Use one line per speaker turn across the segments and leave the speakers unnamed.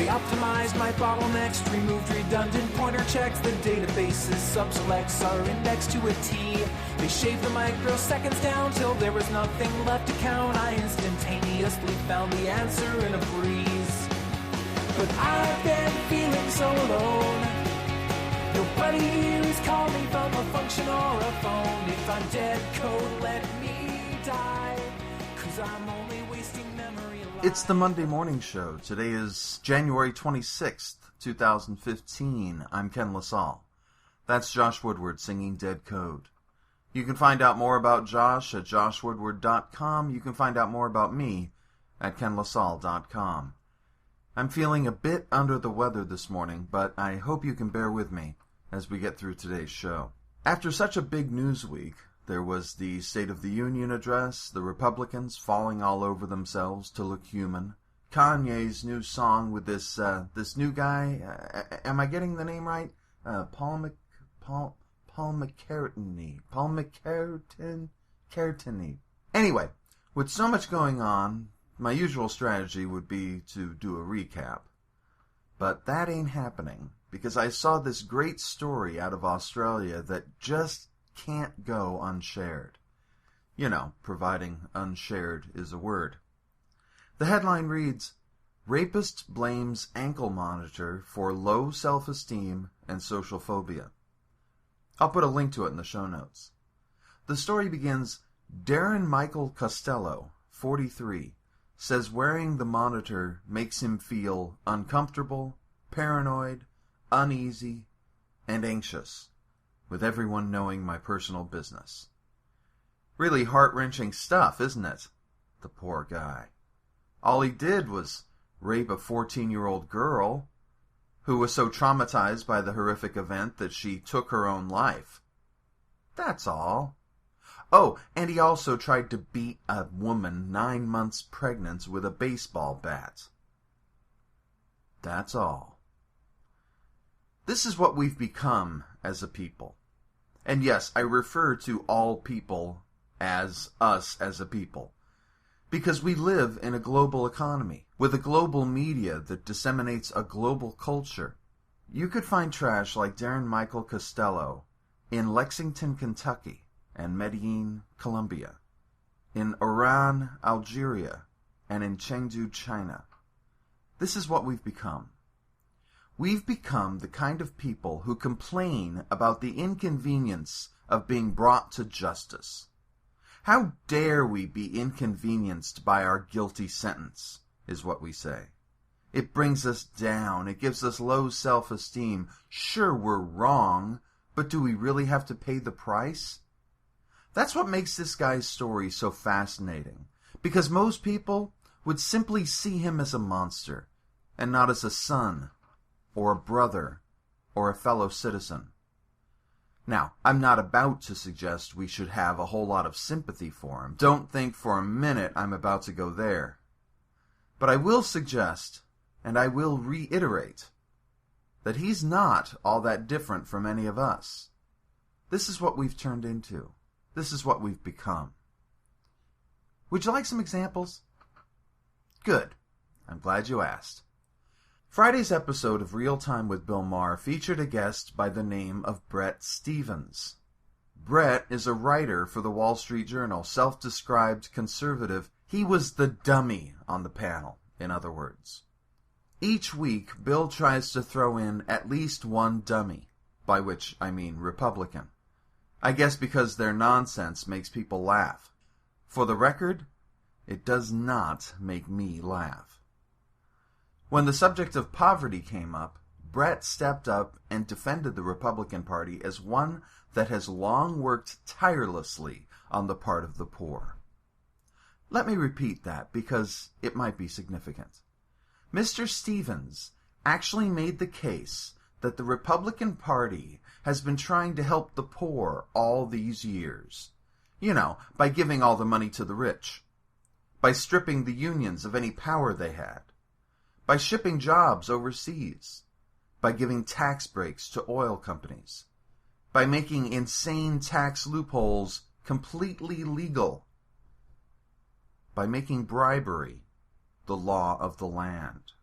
They optimized my bottlenecks, removed redundant pointer checks. The database's subselects are indexed to a T. They shaved the microseconds down till there was nothing left to count. I instantaneously found the answer in a breeze. But I've been feeling so alone. Nobody here is calling from a function or a phone. If I'm dead code, let me die, 'cause I'm only wasting memory alive.
It's the Monday Morning Show. Today is January 26th, 2015. I'm Ken LaSalle. That's Josh Woodward singing Dead Code. You can find out more about Josh at joshwoodward.com. You can find out more about me at kenlasalle.com. I'm feeling a bit under the weather this morning, but I hope you can bear with me as we get through today's show. After such a big news week, there was the State of the Union address, the Republicans falling all over themselves to look human, Kanye's new song with this new guy, am I getting the name right? Paul McCartney. Anyway, with so much going on, my usual strategy would be to do a recap. But that ain't happening, because I saw this great story out of Australia that just can't go unshared. You know, providing unshared is a word. The headline reads, Rapist Blames Ankle Monitor for Low Self-Esteem and Social Phobia. I'll put a link to it in the show notes. The story begins, Darren Michael Costello, 43, says wearing the monitor makes him feel uncomfortable, paranoid, uneasy, and anxious, with everyone knowing my personal business. Really heart-wrenching stuff, isn't it? The poor guy. All he did was rape a 14-year-old girl who was so traumatized by the horrific event that she took her own life. That's all. Oh, and he also tried to beat a woman 9 months pregnant with a baseball bat. That's all. This is what we've become as a people. And yes, I refer to all people as us as a people. Because we live in a global economy, with a global media that disseminates a global culture. You could find trash like Darren Michael Costello in Lexington, Kentucky, and Medellin, Colombia, in Oran, Algeria, and in Chengdu, China. This is what we've become. We've become the kind of people who complain about the inconvenience of being brought to justice. How dare we be inconvenienced by our guilty sentence, is what we say. It brings us down. It gives us low self-esteem. Sure, we're wrong, but do we really have to pay the price? That's what makes this guy's story so fascinating, because most people would simply see him as a monster, and not as a son, or a brother, or a fellow citizen. Now, I'm not about to suggest we should have a whole lot of sympathy for him. Don't think for a minute I'm about to go there. But I will suggest, and I will reiterate, that he's not all that different from any of us. This is what we've turned into. This is what we've become. Would you like some examples? Good. I'm glad you asked. Friday's episode of Real Time with Bill Maher featured a guest by the name of Bret Stephens. Bret is a writer for the Wall Street Journal, self-described conservative. He was the dummy on the panel, in other words. Each week, Bill tries to throw in at least one dummy, by which I mean Republican. I guess because their nonsense makes people laugh. For the record, it does not make me laugh. When the subject of poverty came up, Bret stepped up and defended the Republican Party as one that has long worked tirelessly on the part of the poor. Let me repeat that because it might be significant. Mr. Stephens actually made the case that the Republican Party has been trying to help the poor all these years. You know, by giving all the money to the rich, by stripping the unions of any power they had, by shipping jobs overseas, by giving tax breaks to oil companies, by making insane tax loopholes completely legal, by making bribery the law of the land.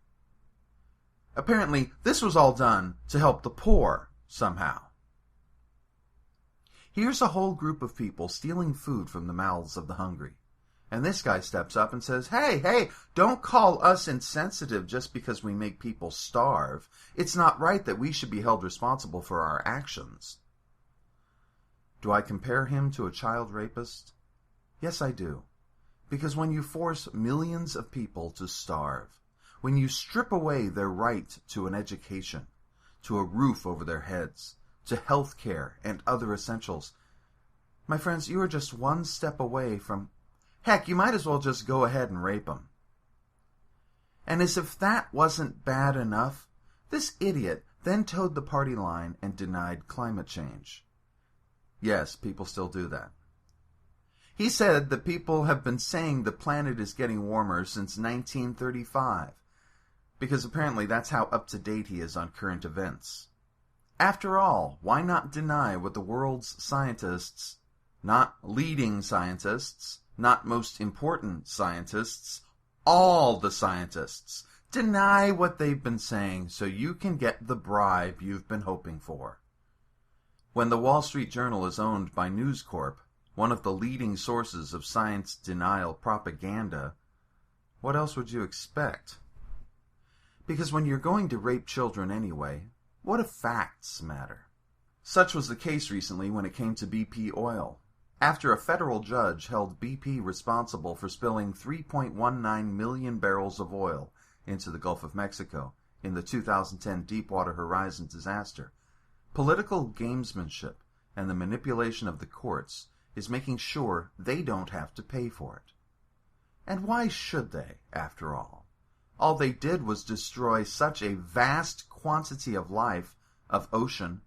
Apparently, this was all done to help the poor, somehow. Here's a whole group of people stealing food from the mouths of the hungry. And this guy steps up and says, hey, don't call us insensitive just because we make people starve. It's not right that we should be held responsible for our actions. Do I compare him to a child rapist? Yes, I do. Because when you force millions of people to starve, when you strip away their right to an education, to a roof over their heads, to health care and other essentials, my friends, you are just one step away from... Heck, you might as well just go ahead and rape them. And as if that wasn't bad enough, this idiot then towed the party line and denied climate change. Yes, people still do that. He said that people have been saying the planet is getting warmer since 1935, because apparently that's how up-to-date he is on current events. After all, why not deny what the world's scientists, not leading scientists, not most important scientists, all the scientists, deny what they've been saying so you can get the bribe you've been hoping for? When the Wall Street Journal is owned by News Corp, one of the leading sources of science denial propaganda, what else would you expect? Because when you're going to rape children anyway, what if facts matter? Such was the case recently when it came to BP oil. After a federal judge held BP responsible for spilling 3.19 million barrels of oil into the Gulf of Mexico in the 2010 Deepwater Horizon disaster, political gamesmanship and the manipulation of the courts is making sure they don't have to pay for it. And why should they, after all? All they did was destroy such a vast quantity of life, of ocean.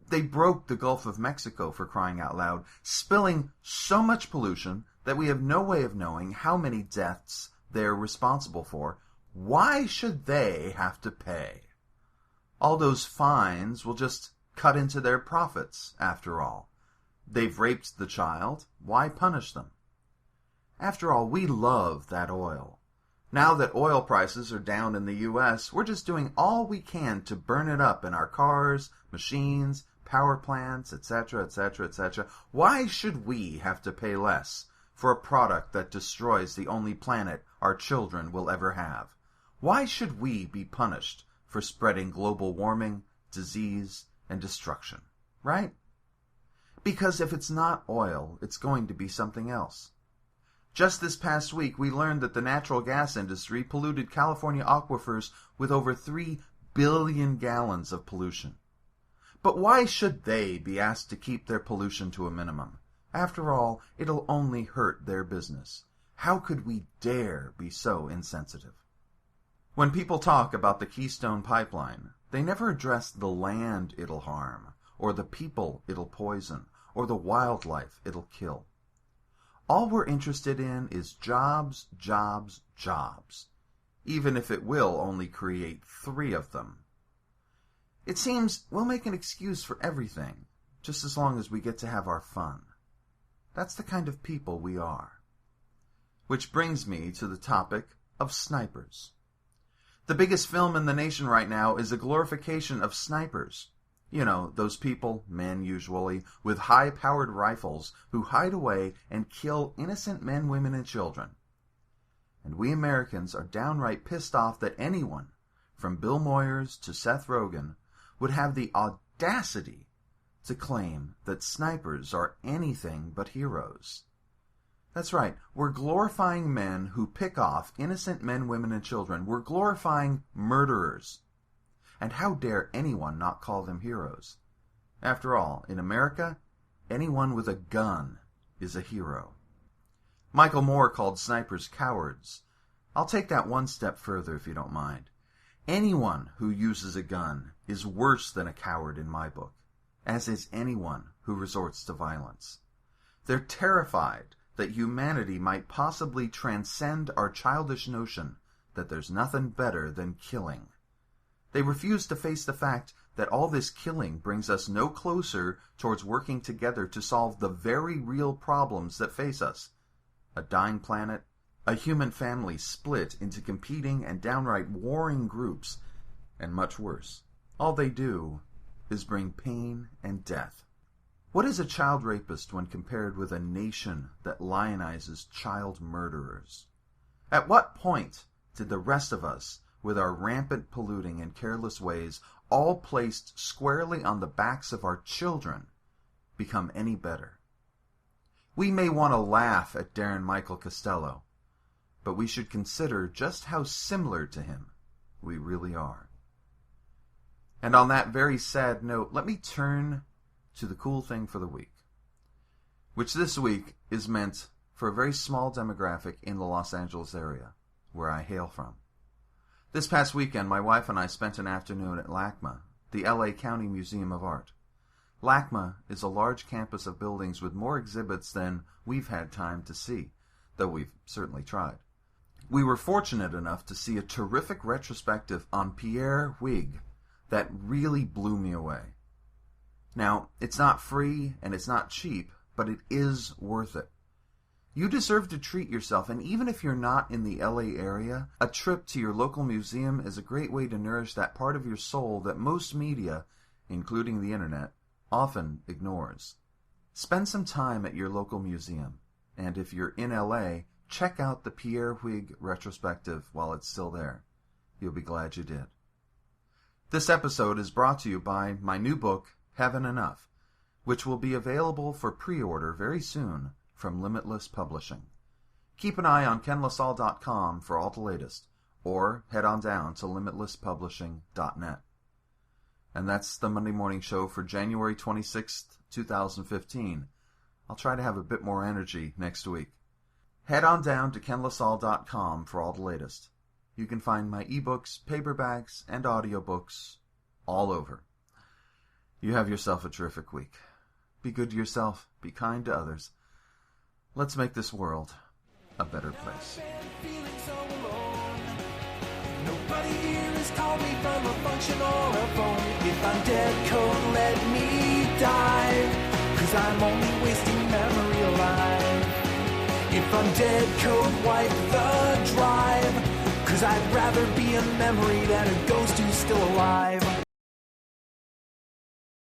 They broke the Gulf of Mexico, for crying out loud, spilling so much pollution that we have no way of knowing how many deaths they're responsible for. Why should they have to pay? All those fines will just cut into their profits, after all. They've raped the child. Why punish them? After all, we love that oil. Now that oil prices are down in the U.S., we're just doing all we can to burn it up in our cars, machines, power plants, etc., etc., etc. Why should we have to pay less for a product that destroys the only planet our children will ever have? Why should we be punished for spreading global warming, disease, and destruction? Right? Because if it's not oil, it's going to be something else. Just this past week, we learned that the natural gas industry polluted California aquifers with over 3 billion gallons of pollution. But why should they be asked to keep their pollution to a minimum? After all, it'll only hurt their business. How could we dare be so insensitive? When people talk about the Keystone Pipeline, they never address the land it'll harm, or the people it'll poison, or the wildlife it'll kill. All we're interested in is jobs, jobs, jobs, even if it will only create 3 of them. It seems we'll make an excuse for everything, just as long as we get to have our fun. That's the kind of people we are. Which brings me to the topic of snipers. The biggest film in the nation right now is a glorification of snipers. You know, those people, men usually, with high-powered rifles who hide away and kill innocent men, women, and children. And we Americans are downright pissed off that anyone, from Bill Moyers to Seth Rogen, would have the audacity to claim that snipers are anything but heroes. That's right, we're glorifying men who pick off innocent men, women, and children. We're glorifying murderers. And how dare anyone not call them heroes? After all, in America, anyone with a gun is a hero. Michael Moore called snipers cowards. I'll take that one step further if you don't mind. Anyone who uses a gun is worse than a coward in my book, as is anyone who resorts to violence. They're terrified that humanity might possibly transcend our childish notion that there's nothing better than killing. They refuse to face the fact that all this killing brings us no closer towards working together to solve the very real problems that face us. A dying planet, a human family split into competing and downright warring groups, and much worse. All they do is bring pain and death. What is a child rapist when compared with a nation that lionizes child murderers? At what point did the rest of us, with our rampant polluting and careless ways, all placed squarely on the backs of our children, become any better? We may want to laugh at Darren Michael Costello, but we should consider just how similar to him we really are. And on that very sad note, let me turn to the cool thing for the week, which this week is meant for a very small demographic in the Los Angeles area, where I hail from. This past weekend, my wife and I spent an afternoon at LACMA, the LA County Museum of Art. LACMA is a large campus of buildings with more exhibits than we've had time to see, though we've certainly tried. We were fortunate enough to see a terrific retrospective on Pierre Wege that really blew me away. Now, it's not free and it's not cheap, but it is worth it. You deserve to treat yourself, and even if you're not in the LA area, a trip to your local museum is a great way to nourish that part of your soul that most media, including the internet, often ignores. Spend some time at your local museum, and if you're in LA, check out the Pierre Wege retrospective while it's still there. You'll be glad you did. This episode is brought to you by my new book, Heaven Enough, which will be available for pre-order very soon from Limitless Publishing. Keep an eye on kenlasalle.com for all the latest, or head on down to limitlesspublishing.net. And that's the Monday Morning Show for January 26th, 2015. I'll try to have a bit more energy next week. Head on down to kenlasalle.com for all the latest. You can find my ebooks, paperbacks, and audiobooks all over. You have yourself a terrific week. Be good to yourself. Be kind to others. Let's make this world a better place.
Nobody here has called me from a function or a phone. If I'm dead, code, let me die, 'cause I'm only wasting memory alive. If I'm dead, code, wipe the drive, 'cause I'd rather be a memory than a ghost who's still alive.